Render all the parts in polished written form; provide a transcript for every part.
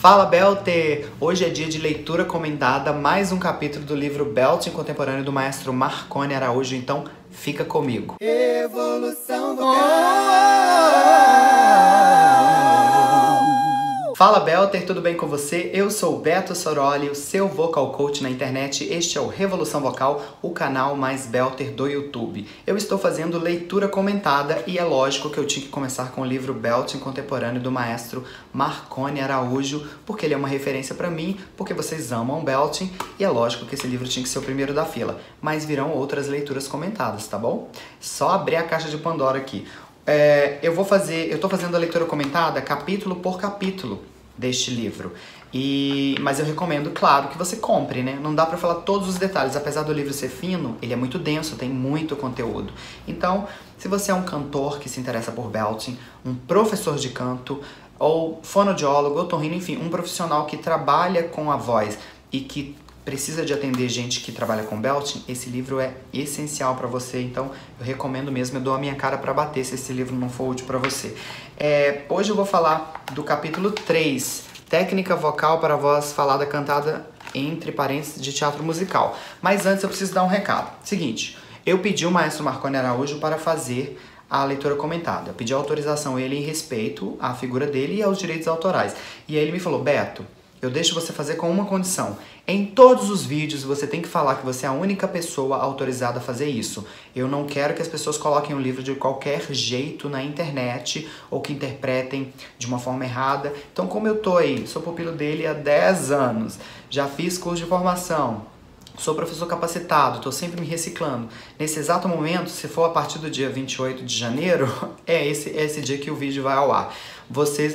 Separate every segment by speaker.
Speaker 1: Fala, Belter! Hoje é dia de leitura comentada, mais um capítulo do livro Belting Contemporâneo do maestro Marconi Araújo, então fica comigo.
Speaker 2: Evolução vocal.
Speaker 1: Fala, Belter, tudo bem com você? Eu sou o Beto Soroli, o seu vocal coach na internet. Este é o Revolução Vocal, o canal mais Belter do YouTube. Eu estou fazendo leitura comentada e é lógico que eu tinha que começar com o livro Belting Contemporâneo do maestro Marconi Araújo, porque ele é uma referência para mim, porque vocês amam Belting e é lógico que esse livro tinha que ser o primeiro da fila. Mas virão outras leituras comentadas, tá bom? Só abrir a caixa de Pandora aqui. Eu tô fazendo a leitura comentada capítulo por capítulo deste livro. Mas eu recomendo, claro, que você compre, né? Não dá pra falar todos os detalhes. Apesar do livro ser fino, ele é muito denso, tem muito conteúdo. Então, se você é um cantor que se interessa por belting, um professor de canto, ou fonoaudiólogo, otorrino, enfim, um profissional que trabalha com a voz e que precisa de atender gente que trabalha com belting, esse livro é essencial para você, então eu recomendo mesmo, eu dou a minha cara para bater se esse livro não for útil para você. Hoje eu vou falar do capítulo 3, Técnica Vocal para Voz Falada Cantada entre parênteses de teatro musical. Mas antes eu preciso dar um recado. Seguinte, eu pedi o maestro Marconi Araújo para fazer a leitura comentada. Eu pedi autorização a ele em respeito à figura dele e aos direitos autorais. E aí ele me falou, Beto, eu deixo você fazer com uma condição. Em todos os vídeos você tem que falar que você é a única pessoa autorizada a fazer isso. Eu não quero que as pessoas coloquem o livro de qualquer jeito na internet ou que interpretem de uma forma errada. Então, como eu tô aí, sou pupilo dele há 10 anos, já fiz curso de formação, sou professor capacitado, estou sempre me reciclando. Nesse exato momento, se for a partir do dia 28 de janeiro, é esse dia que o vídeo vai ao ar.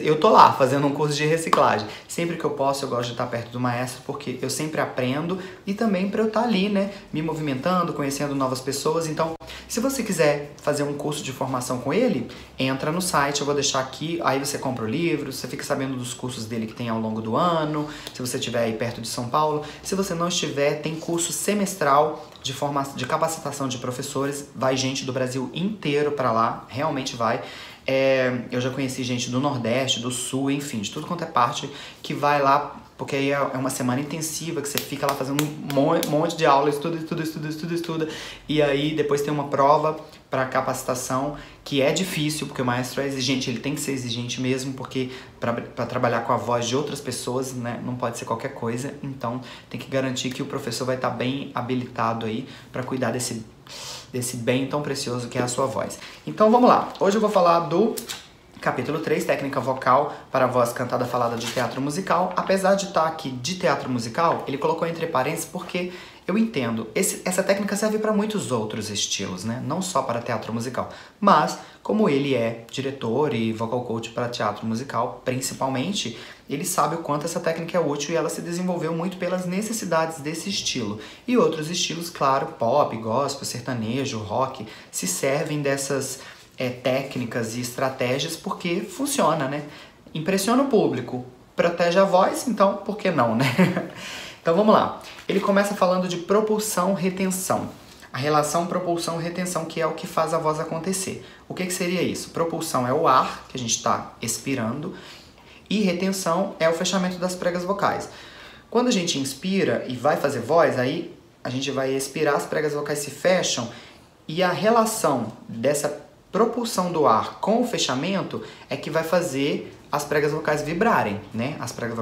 Speaker 1: Eu tô lá fazendo um curso de reciclagem. Sempre que eu posso, eu gosto de estar perto do maestro, porque eu sempre aprendo e também para eu estar ali, né, me movimentando, conhecendo novas pessoas. Então, se você quiser fazer um curso de formação com ele, entra no site, eu vou deixar aqui, aí você compra o livro, você fica sabendo dos cursos dele que tem ao longo do ano, se você estiver aí perto de São Paulo. Se você não estiver, tem curso semestral de capacitação de professores, vai gente do Brasil inteiro para lá, realmente vai. Eu já conheci gente do Nordeste, do Sul, enfim, de tudo quanto é parte que vai lá, porque aí é uma semana intensiva que você fica lá fazendo um monte de aula, estuda, e aí depois tem uma prova para capacitação que é difícil, porque o maestro é exigente, ele tem que ser exigente mesmo, porque para trabalhar com a voz de outras pessoas, né, não pode ser qualquer coisa, então tem que garantir que o professor vai estar bem habilitado aí para cuidar desse bem tão precioso que é a sua voz. Então vamos lá, hoje eu vou falar do capítulo 3, Técnica Vocal para Voz Cantada Falada de Teatro Musical. Apesar de estar aqui de teatro musical, ele colocou entre parênteses porque eu entendo, essa técnica serve para muitos outros estilos, né? Não só para teatro musical, mas como ele é diretor e vocal coach para teatro musical, principalmente, ele sabe o quanto essa técnica é útil e ela se desenvolveu muito pelas necessidades desse estilo. E outros estilos, claro, pop, gospel, sertanejo, rock, se servem dessas técnicas e estratégias porque funciona, né? Impressiona o público, protege a voz, então por que não, né? Então vamos lá. Ele começa falando de propulsão-retenção. A relação propulsão-retenção, que é o que faz a voz acontecer. O que seria isso? Propulsão é o ar que a gente está expirando e retenção é o fechamento das pregas vocais. Quando a gente inspira e vai fazer voz, aí a gente vai expirar, as pregas vocais se fecham e a relação dessa propulsão do ar com o fechamento é que vai fazer as pregas vocais vibrarem, né? As pregas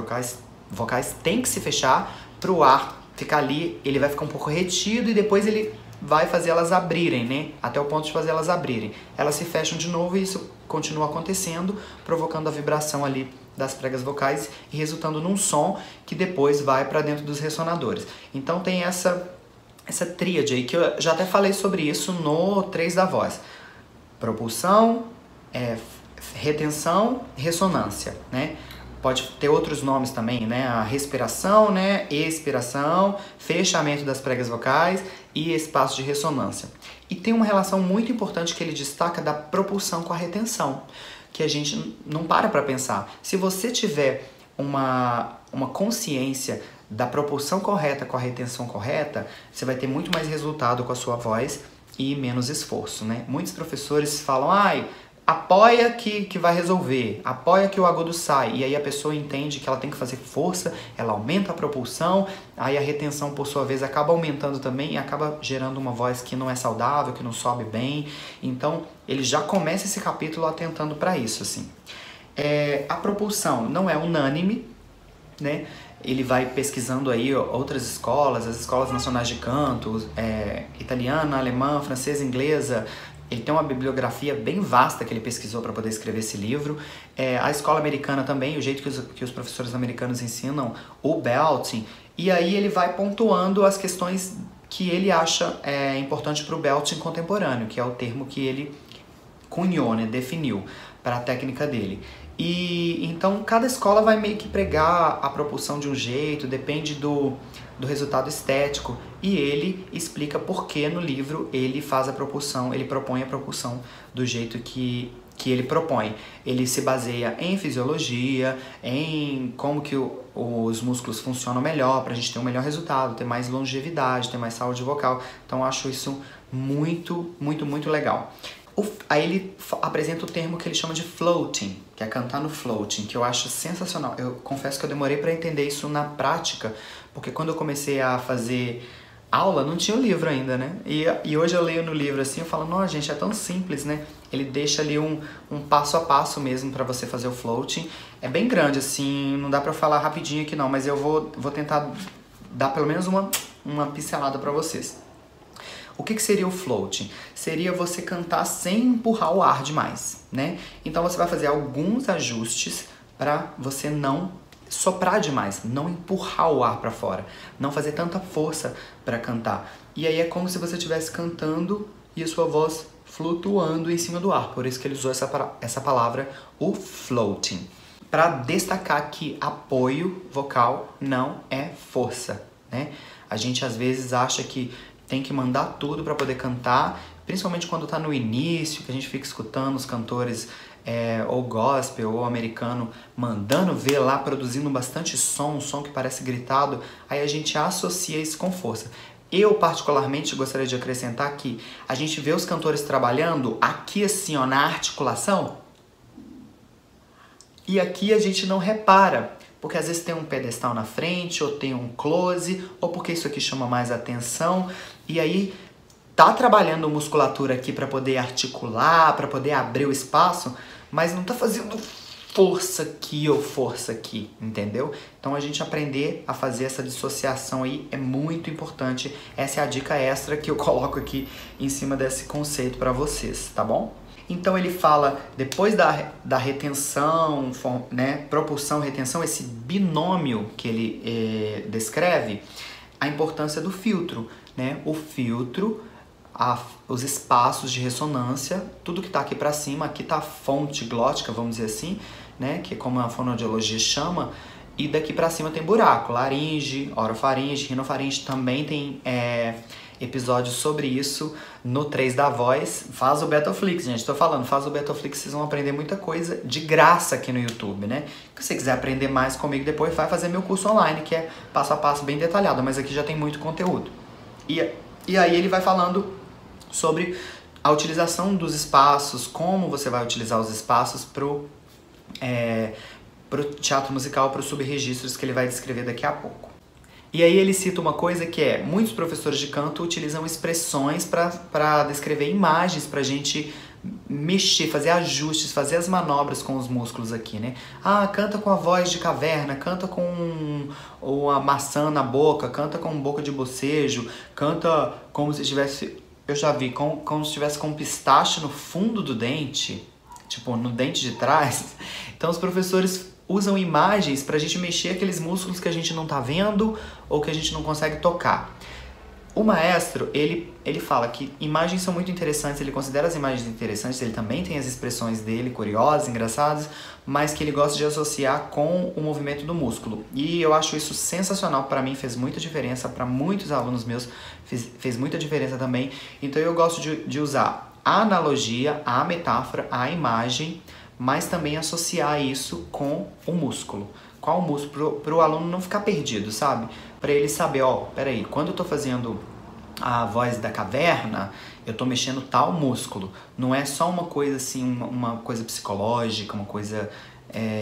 Speaker 1: vocais têm que se fechar para o ar ficar ali, ele vai ficar um pouco retido e depois ele vai fazer elas abrirem, né? Até o ponto de fazer elas abrirem. Elas se fecham de novo e isso continua acontecendo, provocando a vibração ali das pregas vocais e resultando num som que depois vai para dentro dos ressonadores. Então tem essa tríade aí, que eu já até falei sobre isso no 3 da voz. Propulsão, retenção, ressonância, né? Pode ter outros nomes também, né? A respiração, né? Expiração, fechamento das pregas vocais e espaço de ressonância. E tem uma relação muito importante que ele destaca da propulsão com a retenção, que a gente não para pensar. Se você tiver uma consciência da propulsão correta com a retenção correta, você vai ter muito mais resultado com a sua voz e menos esforço, né? Muitos professores falam, apoia que vai resolver, apoia que o agudo sai, e aí a pessoa entende que ela tem que fazer força, ela aumenta a propulsão, aí a retenção por sua vez acaba aumentando também e acaba gerando uma voz que não é saudável, que não sobe bem. Então ele já começa esse capítulo atentando para isso, assim. A propulsão não é unânime, né? Ele vai pesquisando aí outras escolas, as escolas nacionais de canto, italiana, alemã, francesa, inglesa. Ele tem uma bibliografia bem vasta que ele pesquisou para poder escrever esse livro. A escola americana também, o jeito que os professores americanos ensinam o belting. E aí ele vai pontuando as questões que ele acha importante para o belting contemporâneo, que é o termo que ele cunhou, né, definiu para a técnica dele. E então cada escola vai meio que pregar a propulsão de um jeito, depende do resultado estético, e ele explica por que no livro ele faz a propulsão, ele propõe a propulsão do jeito que ele propõe. Ele se baseia em fisiologia, em como que os músculos funcionam melhor para a gente ter um melhor resultado, ter mais longevidade, ter mais saúde vocal. Então eu acho isso muito, muito, muito legal. Aí ele apresenta o termo que ele chama de floating, que é cantar no floating, que eu acho sensacional. Eu confesso que eu demorei para entender isso na prática, porque quando eu comecei a fazer aula, não tinha o livro ainda, né? E hoje eu leio no livro assim, eu falo, nossa, gente, é tão simples, né? Ele deixa ali um passo a passo mesmo para você fazer o floating. É bem grande, assim, não dá para falar rapidinho aqui não, mas eu vou tentar dar pelo menos uma pincelada para vocês. O que seria o floating? Seria você cantar sem empurrar o ar demais, né? Então você vai fazer alguns ajustes para você não soprar demais, não empurrar o ar para fora, não fazer tanta força para cantar. E aí é como se você estivesse cantando e a sua voz flutuando em cima do ar. Por isso que ele usou essa palavra, o floating. Para destacar que apoio vocal não é força, né? A gente às vezes acha que tem que mandar tudo para poder cantar, principalmente quando tá no início, que a gente fica escutando os cantores ou gospel ou americano mandando ver lá, produzindo bastante som, um som que parece gritado, aí a gente associa isso com força. Eu particularmente gostaria de acrescentar que a gente vê os cantores trabalhando aqui assim, ó, na articulação, e aqui a gente não repara, porque às vezes tem um pedestal na frente, ou tem um close, ou porque isso aqui chama mais atenção, e aí tá trabalhando musculatura aqui para poder articular, para poder abrir o espaço, mas não tá fazendo força aqui ou força aqui, entendeu? Então a gente aprender a fazer essa dissociação aí é muito importante. Essa é a dica extra que eu coloco aqui em cima desse conceito para vocês, tá bom? Então ele fala, depois da retenção, né, propulsão, retenção, esse binômio que ele descreve, a importância do filtro, né? O filtro, os espaços de ressonância, tudo que está aqui para cima, aqui está a fonte glótica, vamos dizer assim, né? Que é como a fonoaudiologia chama, e daqui para cima tem buraco, laringe, orofaringe, rinofaringe, também tem episódios sobre isso no 3 da voz. Faz o Betoflix, gente, tô falando, faz o Betoflix, vocês vão aprender muita coisa de graça aqui no YouTube, né? Se você quiser aprender mais comigo depois, vai fazer meu curso online, que é passo a passo bem detalhado, mas aqui já tem muito conteúdo. E aí ele vai falando sobre a utilização dos espaços, como você vai utilizar os espaços pro teatro musical, para os subregistros que ele vai descrever daqui a pouco. E aí ele cita uma coisa que é, muitos professores de canto utilizam expressões para descrever imagens, pra gente mexer, fazer ajustes, fazer as manobras com os músculos aqui, né? Ah, canta com a voz de caverna, canta com a maçã na boca, canta com boca de bocejo, canta como se tivesse, eu já vi, como se tivesse com um pistache no fundo do dente, tipo, no dente de trás. Então os professores usam imagens pra gente mexer aqueles músculos que a gente não tá vendo ou que a gente não consegue tocar. O maestro, ele fala que imagens são muito interessantes, ele considera as imagens interessantes, ele também tem as expressões dele, curiosas, engraçadas, mas que ele gosta de associar com o movimento do músculo. E eu acho isso sensacional, para mim fez muita diferença, para muitos alunos meus fez muita diferença também. Então eu gosto de usar a analogia, a metáfora, a imagem, mas também associar isso com o músculo. Qual músculo? Para o aluno não ficar perdido, sabe? Para ele saber, ó, peraí, quando eu tô fazendo a voz da caverna, eu tô mexendo tal músculo. Não é só uma coisa assim, uma coisa psicológica, uma coisa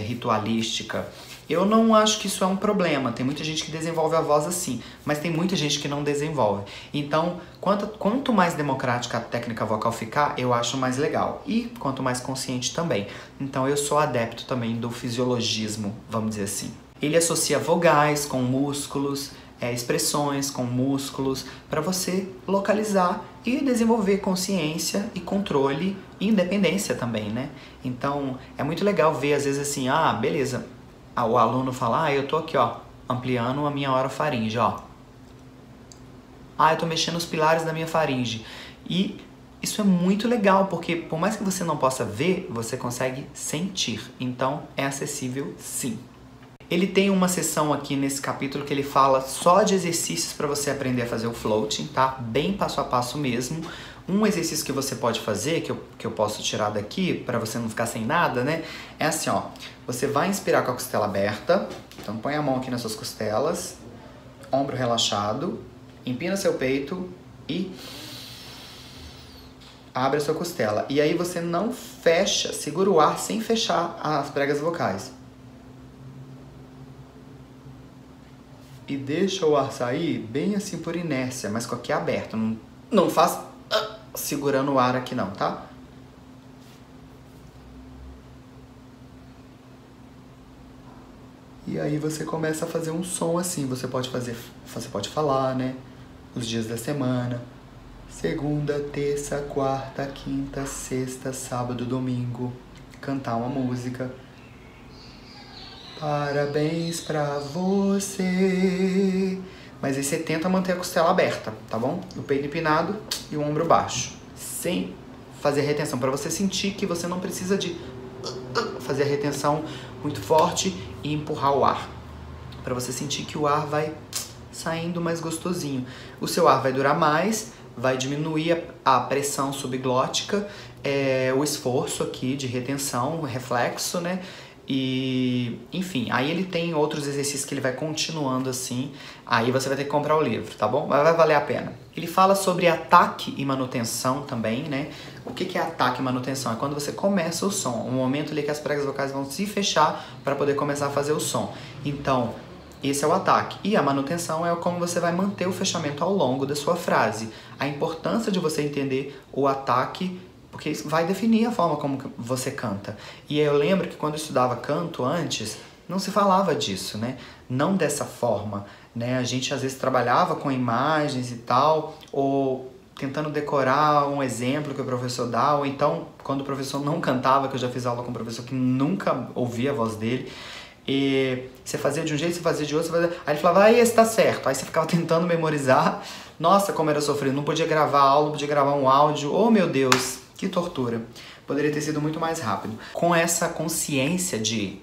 Speaker 1: ritualística. Eu não acho que isso é um problema. Tem muita gente que desenvolve a voz assim, mas tem muita gente que não desenvolve. Então, quanto mais democrática a técnica vocal ficar, eu acho mais legal. E quanto mais consciente também. Então, eu sou adepto também do fisiologismo, vamos dizer assim. Ele associa vogais com músculos, expressões com músculos, para você localizar e desenvolver consciência e controle e independência também, né? Então, é muito legal ver, às vezes, assim, beleza, o aluno fala, eu tô aqui, ó, ampliando a minha orofaringe, ó. Eu tô mexendo os pilares da minha faringe. E isso é muito legal, porque por mais que você não possa ver, você consegue sentir. Então, é acessível sim. Ele tem uma seção aqui nesse capítulo que ele fala só de exercícios para você aprender a fazer o floating, tá? Bem passo a passo mesmo. Um exercício que você pode fazer, que eu posso tirar daqui, para você não ficar sem nada, né? É assim, ó. Você vai inspirar com a costela aberta. Então põe a mão aqui nas suas costelas. Ombro relaxado. Empina seu peito e abre a sua costela. E aí você não fecha, segura o ar sem fechar as pregas vocais. E deixa o ar sair bem assim por inércia, mas com aqui aberto. Não faz segurando o ar aqui não, tá? E aí você começa a fazer um som assim. Você pode falar, né? Os dias da semana. Segunda, terça, quarta, quinta, sexta, sábado, domingo. Cantar uma música. Parabéns pra você. Mas aí você tenta manter a costela aberta, tá bom? O peito empinado e o ombro baixo. Sem fazer retenção, pra você sentir que você não precisa de fazer a retenção muito forte e empurrar o ar. Pra você sentir que o ar vai saindo mais gostosinho. O seu ar vai durar mais, vai diminuir a pressão subglótica, o esforço aqui de retenção, o reflexo, né? E, enfim, aí ele tem outros exercícios que ele vai continuando assim. Aí você vai ter que comprar o livro, tá bom? Mas vai valer a pena. Ele fala sobre ataque e manutenção também, né? O que é ataque e manutenção? É quando você começa o som, um momento ali que as pregas vocais vão se fechar para poder começar a fazer o som. Então, esse é o ataque. E a manutenção é como você vai manter o fechamento ao longo da sua frase. A importância de você entender o ataque, porque isso vai definir a forma como você canta. E eu lembro que quando eu estudava canto antes, não se falava disso, né? Não dessa forma, né? A gente às vezes trabalhava com imagens e tal, ou tentando decorar um exemplo que o professor dá, ou então quando o professor não cantava, que eu já fiz aula com um professor que nunca ouvia a voz dele, e você fazia de um jeito, você fazia de outro, aí ele falava, esse tá certo. Aí você ficava tentando memorizar. Nossa, como era sofrido, não podia gravar aula, não podia gravar um áudio. Oh, meu Deus, que tortura. Poderia ter sido muito mais rápido. Com essa consciência de,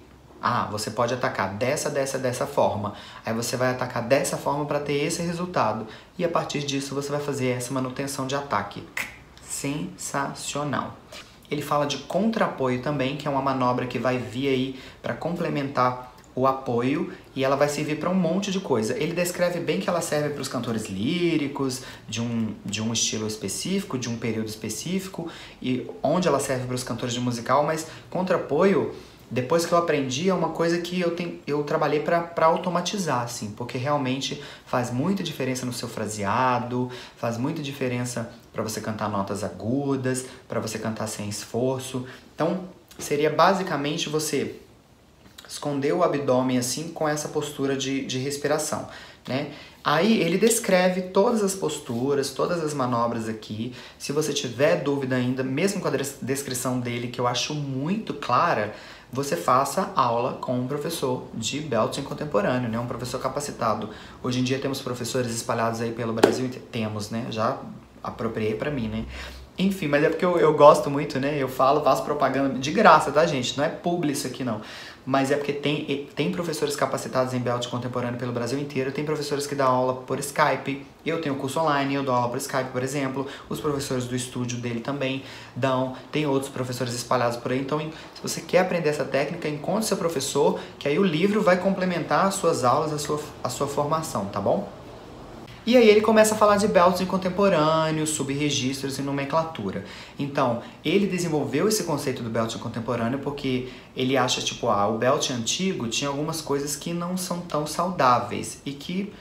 Speaker 1: você pode atacar dessa forma. Aí você vai atacar dessa forma para ter esse resultado. E a partir disso você vai fazer essa manutenção de ataque. Sensacional. Ele fala de contrapoio também, que é uma manobra que vai vir aí para complementar o apoio e ela vai servir para um monte de coisa. Ele descreve bem que ela serve para os cantores líricos, de um estilo específico, de um período específico, e onde ela serve para os cantores de musical, mas contrapoio, depois que eu aprendi, é uma coisa que eu trabalhei para automatizar, assim, porque realmente faz muita diferença no seu fraseado, faz muita diferença para você cantar notas agudas, para você cantar sem esforço. Então, seria basicamente você esconder o abdômen assim com essa postura de respiração, né? Aí ele descreve todas as posturas, todas as manobras aqui. Se você tiver dúvida ainda, mesmo com a descrição dele, que eu acho muito clara, você faça aula com um professor de belting contemporâneo, né? Um professor capacitado. Hoje em dia temos professores espalhados aí pelo Brasil, temos, né? Já apropriei pra mim, né? Enfim, mas é porque eu gosto muito, né? Eu faço propaganda de graça, tá, gente? Não é publi isso aqui, não. Mas é porque tem professores capacitados em belting contemporâneo pelo Brasil inteiro. Tem professores que dão aula por Skype. Eu tenho curso online, eu dou aula por Skype, por exemplo. Os professores do estúdio dele também dão. Tem outros professores espalhados por aí. Então, se você quer aprender essa técnica, encontre seu professor, que aí o livro vai complementar as suas aulas, a sua formação, tá bom? E aí ele começa a falar de belting contemporâneo, subregistros e nomenclatura. Então, ele desenvolveu esse conceito do belting contemporâneo porque ele acha, tipo, o belting antigo tinha algumas coisas que não são tão saudáveis e que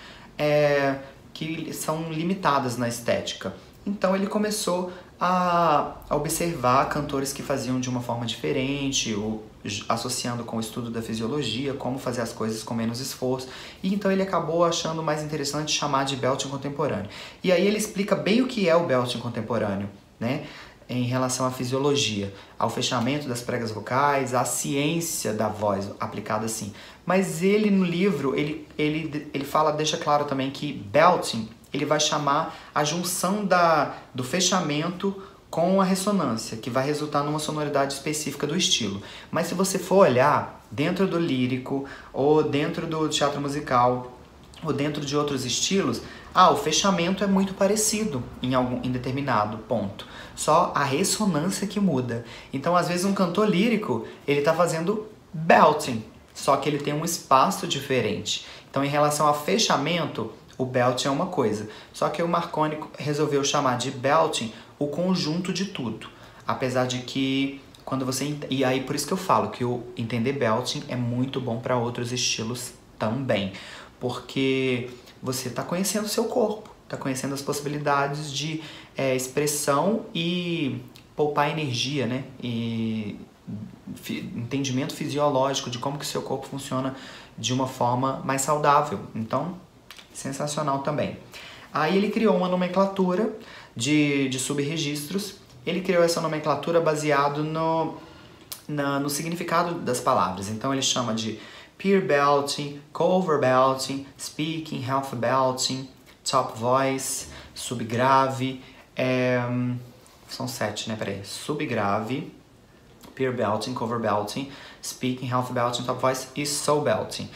Speaker 1: são limitadas na estética. Então ele começou a observar cantores que faziam de uma forma diferente, ou associando com o estudo da fisiologia, como fazer as coisas com menos esforço. E então ele acabou achando mais interessante chamar de belting contemporâneo. E aí ele explica bem o que é o belting contemporâneo, né? Em relação à fisiologia, ao fechamento das pregas vocais, à ciência da voz aplicada assim. Mas ele no livro, ele fala, deixa claro também que belting, ele vai chamar a junção do fechamento com a ressonância, que vai resultar numa sonoridade específica do estilo. Mas se você for olhar dentro do lírico, ou dentro do teatro musical, ou dentro de outros estilos, o fechamento é muito parecido em determinado ponto. Só a ressonância que muda. Então, às vezes, um cantor lírico, ele está fazendo belting, só que ele tem um espaço diferente. Então, em relação a fechamento, o belting é uma coisa. Só que o Marconi resolveu chamar de belting o conjunto de tudo. Apesar de que, quando você... E aí, por isso que eu falo que o entender belting é muito bom para outros estilos também. Porque você está conhecendo o seu corpo, está conhecendo as possibilidades de expressão e poupar energia, né? E entendimento fisiológico de como que o seu corpo funciona de uma forma mais saudável. Então, sensacional também. Aí ele criou uma nomenclatura de subregistros. Ele criou essa nomenclatura baseado no significado das palavras. Então ele chama de peer belting, cover belting, speaking, half belting, top voice, subgrave, são 7, né? Peraí. Subgrave, peer belting, cover belting, speaking, half belting, top voice e soul belting.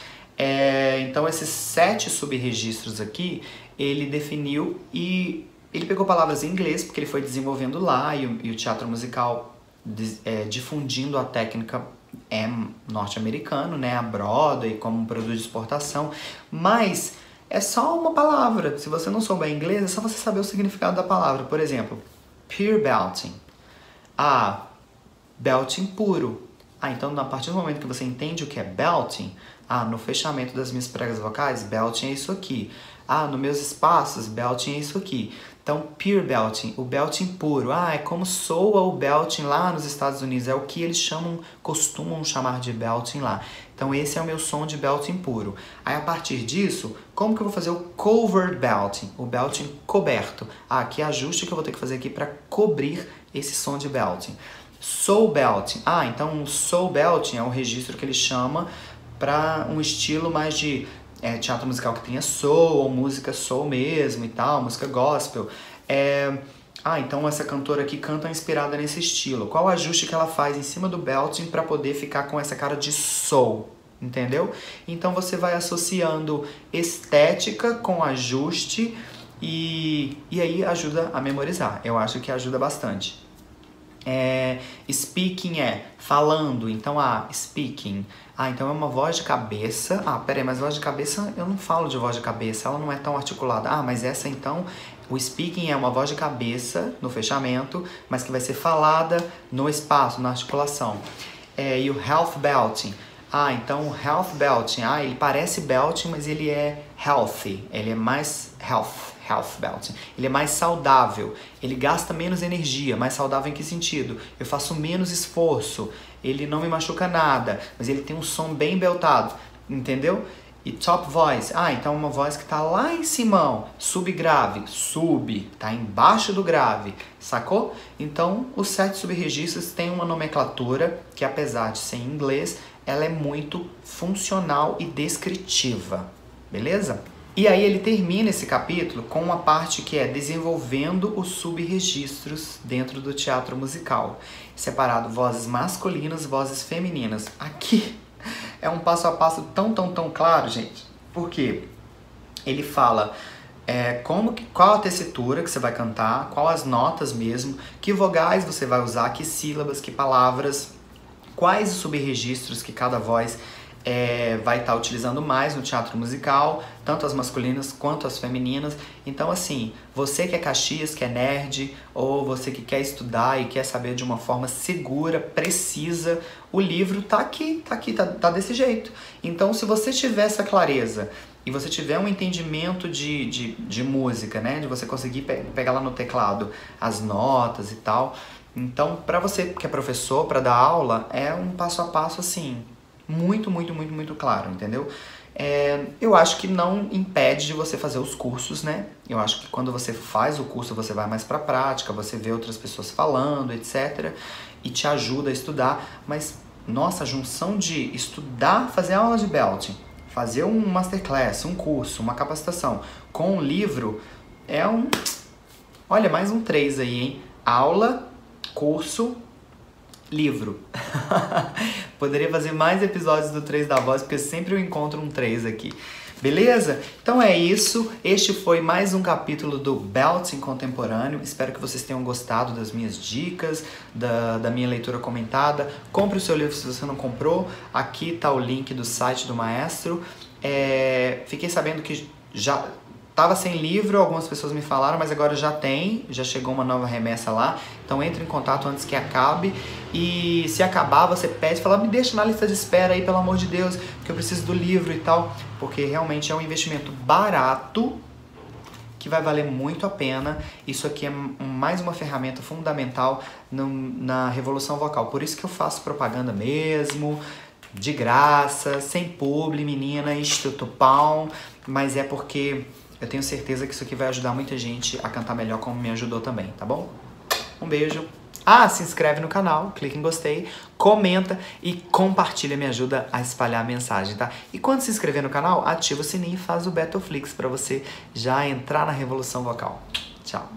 Speaker 1: Então esses 7 subregistros aqui, ele definiu e ele pegou palavras em inglês, porque ele foi desenvolvendo lá e o teatro musical difundindo a técnica norte-americano, né, a Broadway como um produto de exportação, mas é só uma palavra. Se você não souber inglês, é só você saber o significado da palavra. Por exemplo, peer belting. Belting puro. Então a partir do momento que você entende o que é belting, no fechamento das minhas pregas vocais, belting é isso aqui. Nos meus espaços, belting é isso aqui. Então, peer belting, o belting puro. É como soa o belting lá nos Estados Unidos. É o que eles costumam chamar de belting lá. Então, esse é o meu som de belting puro. Aí, a partir disso, como que eu vou fazer o covered belting? O belting coberto. Que ajuste que eu vou ter que fazer aqui para cobrir esse som de belting. Soul belting. Então, o soul belting é um registro que ele chama para um estilo mais de teatro musical que tenha soul, ou música soul mesmo e tal, música gospel. Então essa cantora aqui canta inspirada nesse estilo. Qual o ajuste que ela faz em cima do belting para poder ficar com essa cara de soul, entendeu? Então você vai associando estética com ajuste e aí ajuda a memorizar. Eu acho que ajuda bastante. Speaking falando, então speaking. Então é uma voz de cabeça. Peraí, mas voz de cabeça, eu não falo de voz de cabeça, ela não é tão articulada. Mas essa então, o speaking é uma voz de cabeça no fechamento, mas que vai ser falada no espaço, na articulação. E o half belting. Então o half belting, ele parece belting, mas ele é healthy, ele é mais health belting. Ele é mais saudável, ele gasta menos energia. Mais saudável em que sentido? Eu faço menos esforço, ele não me machuca nada, mas ele tem um som bem beltado, entendeu? E top voice, então uma voz que tá lá em cima, subgrave, tá embaixo do grave, sacou? Então os 7 subregistros têm uma nomenclatura que, apesar de ser em inglês, ela é muito funcional e descritiva, beleza? E aí ele termina esse capítulo com uma parte que é desenvolvendo os subregistros dentro do teatro musical. Separado vozes masculinas, vozes femininas. Aqui é um passo a passo tão claro, gente. Porque ele fala qual a tessitura que você vai cantar, qual as notas mesmo, que vogais você vai usar, que sílabas, que palavras, quais os subregistros que cada voz vai estar utilizando mais no teatro musical, tanto as masculinas quanto as femininas. Então assim, você que é Caxias, que é nerd, ou você que quer estudar e quer saber de uma forma segura, precisa, o livro tá aqui, tá desse jeito. Então se você tiver essa clareza e você tiver um entendimento de música, né, de você conseguir pegar lá no teclado as notas e tal, então para você que é professor, para dar aula, é um passo a passo assim, muito claro, entendeu? Eu acho que não impede de você fazer os cursos, né? Eu acho que quando você faz o curso, você vai mais pra prática, você vê outras pessoas falando, etc. E te ajuda a estudar. Mas, nossa, a junção de estudar, fazer aula de belting, fazer um masterclass, um curso, uma capacitação com um livro, olha, mais um 3 aí, hein? Aula, curso, livro. Poderia fazer mais episódios do 3 da Voz, porque sempre eu encontro um 3 aqui. Beleza? Então é isso. Este foi mais um capítulo do Belting Contemporâneo. Espero que vocês tenham gostado das minhas dicas, da minha leitura comentada. Compre o seu livro se você não comprou. Aqui está o link do site do maestro. Fiquei sabendo que já tava sem livro, algumas pessoas me falaram, mas agora já chegou uma nova remessa lá. Então entre em contato antes que acabe. E se acabar, você pede, fala, me deixa na lista de espera aí, pelo amor de Deus, porque eu preciso do livro e tal. Porque realmente é um investimento barato, que vai valer muito a pena. Isso aqui é mais uma ferramenta fundamental na revolução vocal. Por isso que eu faço propaganda mesmo, de graça, sem publi, menina, estupão. Mas é porque eu tenho certeza que isso aqui vai ajudar muita gente a cantar melhor, como me ajudou também, tá bom? Um beijo. Se inscreve no canal, clica em gostei, comenta e compartilha, me ajuda a espalhar a mensagem, tá? E quando se inscrever no canal, ativa o sininho e faz o Betoflix pra você já entrar na revolução vocal. Tchau!